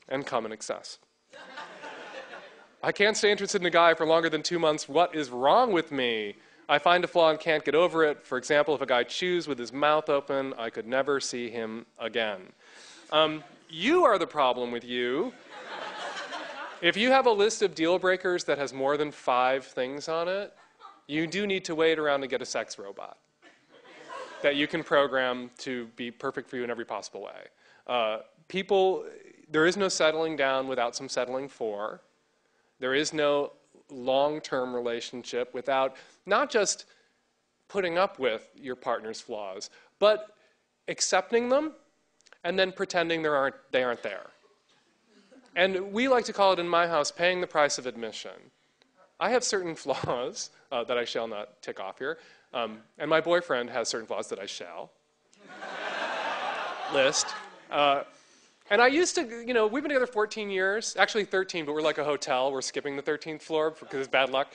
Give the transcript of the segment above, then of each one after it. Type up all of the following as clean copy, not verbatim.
and come in excess. I can't stay interested in a guy for longer than 2 months. What is wrong with me? I find a flaw and can't get over it. For example, if a guy chews with his mouth open, I could never see him again. You are the problem with you. If you have a list of deal breakers that has more than 5 things on it, you do need to wait around to get a sex robot that you can program to be perfect for you in every possible way. There is no settling down without some settling for. There is no long-term relationship without not just putting up with your partner's flaws, but accepting them and then pretending they aren't there. And we like to call it in my house paying the price of admission. I have certain flaws that I shall not tick off here, and my boyfriend has certain flaws that I shall list. And I used to, we've been together 14 years, actually 13, but we're like a hotel. We're skipping the 13th floor because it's bad luck.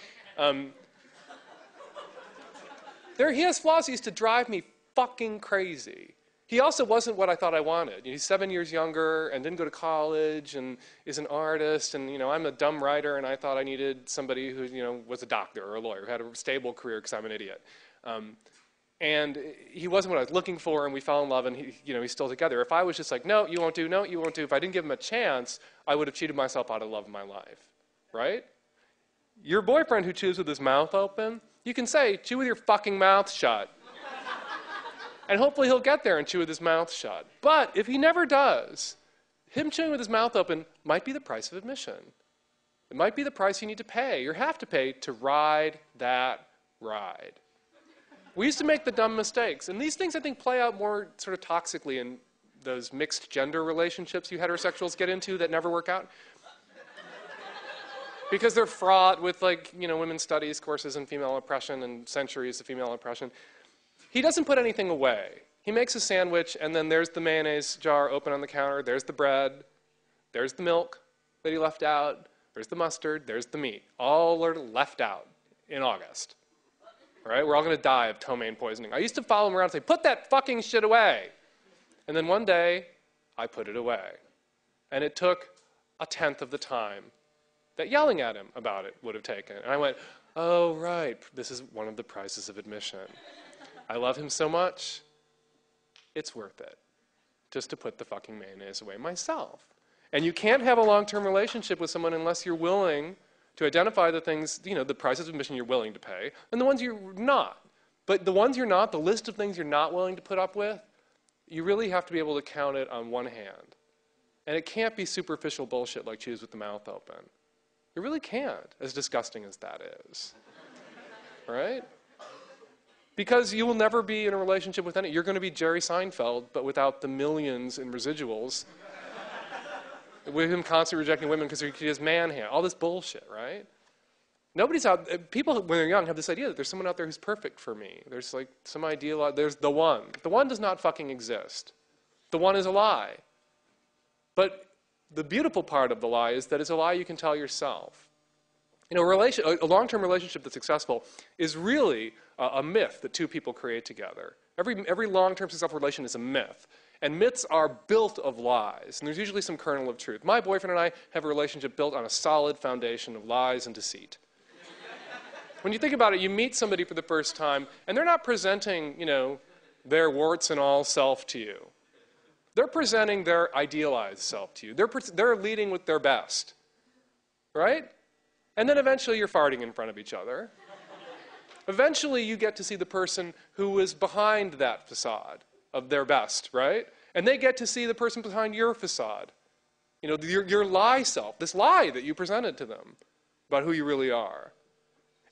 He has flaws that used to drive me fucking crazy. He also wasn't what I thought I wanted. He's 7 years younger and didn't go to college and is an artist. And, I'm a dumb writer and I thought I needed somebody who, was a doctor or a lawyer, who had a stable career because I'm an idiot. And he wasn't what I was looking for, and we fell in love, and he's still together. If I was just like, no, you won't do, no, you won't do, if I didn't give him a chance, I would have cheated myself out of love of my life, right? Your boyfriend who chews with his mouth open, you can say, chew with your fucking mouth shut. And hopefully he'll get there and chew with his mouth shut. But if he never does, him chewing with his mouth open might be the price of admission. It might be the price you need to pay, or have to pay, to ride that ride. We used to make the dumb mistakes. And these things, I think, play out more sort of toxically in those mixed gender relationships you heterosexuals get into that never work out. Because they're fraught with, women's studies courses and female oppression and centuries of female oppression. He doesn't put anything away. He makes a sandwich, and then there's the mayonnaise jar open on the counter. There's the bread. There's the milk that he left out. There's the mustard. There's the meat. All are left out in August. Right? We're all going to die of ptomaine poisoning. I used to follow him around and say, put that fucking shit away. And then one day, I put it away. And it took 1/10 of the time that yelling at him about it would have taken. And I went, oh, right, this is one of the prices of admission. I love him so much, it's worth it just to put the fucking mayonnaise away myself. And you can't have a long-term relationship with someone unless you're willing to identify the things, the prices of admission you're willing to pay, and the ones you're not. But the ones you're not, the list of things you're not willing to put up with, you really have to be able to count it on one hand. And it can't be superficial bullshit like chews with the mouth open. It really can't, as disgusting as that is. Right? Because you will never be in a relationship with any. You're going to be Jerry Seinfeld, but without the millions in residuals. With him constantly rejecting women because he has man hand. All this bullshit, right? Nobody's out. People, when they're young, have this idea that there's someone out there who's perfect for me. There's some ideal. There's the one. The one does not fucking exist. The one is a lie. But the beautiful part of the lie is that it's a lie you can tell yourself. A long-term relationship that's successful is really a myth that two people create together. Every long-term successful relation is a myth. And myths are built of lies. And there's usually some kernel of truth. My boyfriend and I have a relationship built on a solid foundation of lies and deceit. When you think about it, you meet somebody for the first time, and they're not presenting, their warts and all self to you. They're presenting their idealized self to you. They're leading with their best, right? And then eventually you're farting in front of each other. Eventually you get to see the person who is behind that facade of their best, right? And they get to see the person behind your facade. Your lie self, this lie that you presented to them about who you really are.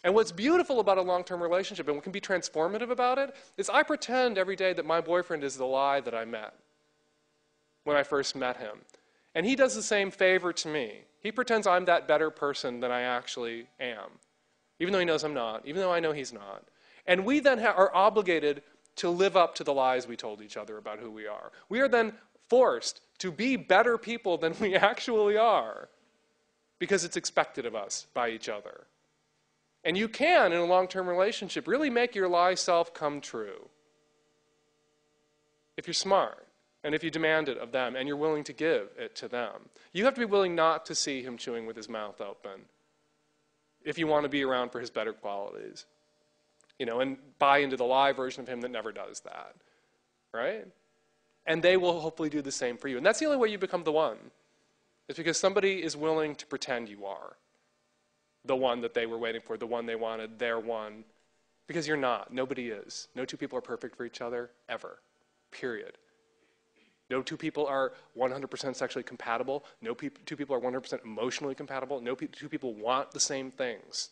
And what's beautiful about a long-term relationship, and what can be transformative about it, is I pretend every day that my boyfriend is the lie that I met when I first met him. And he does the same favor to me. He pretends I'm that better person than I actually am, even though he knows I'm not, even though I know he's not. And we then are obligated to live up to the lies we told each other about who we are. We are then forced to be better people than we actually are because it's expected of us by each other. And you can, in a long-term relationship, really make your lie self come true if you're smart. And if you demand it of them and you're willing to give it to them, you have to be willing not to see him chewing with his mouth open if you want to be around for his better qualities. You know, and buy into the lie version of him that never does that, right? And they will hopefully do the same for you. And that's the only way you become the one. It's because somebody is willing to pretend you are the one that they were waiting for, the one they wanted, their one. Because you're not. Nobody is. No two people are perfect for each other, ever. Period. No two people are 100% sexually compatible. No two people are 100% emotionally compatible. No two people want the same things.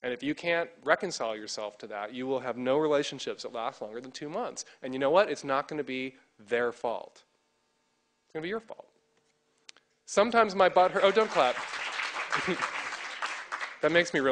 And if you can't reconcile yourself to that, you will have no relationships that last longer than 2 months. And you know what? It's not going to be their fault. It's going to be your fault. Sometimes my butt hurts. Oh, don't clap. That makes me really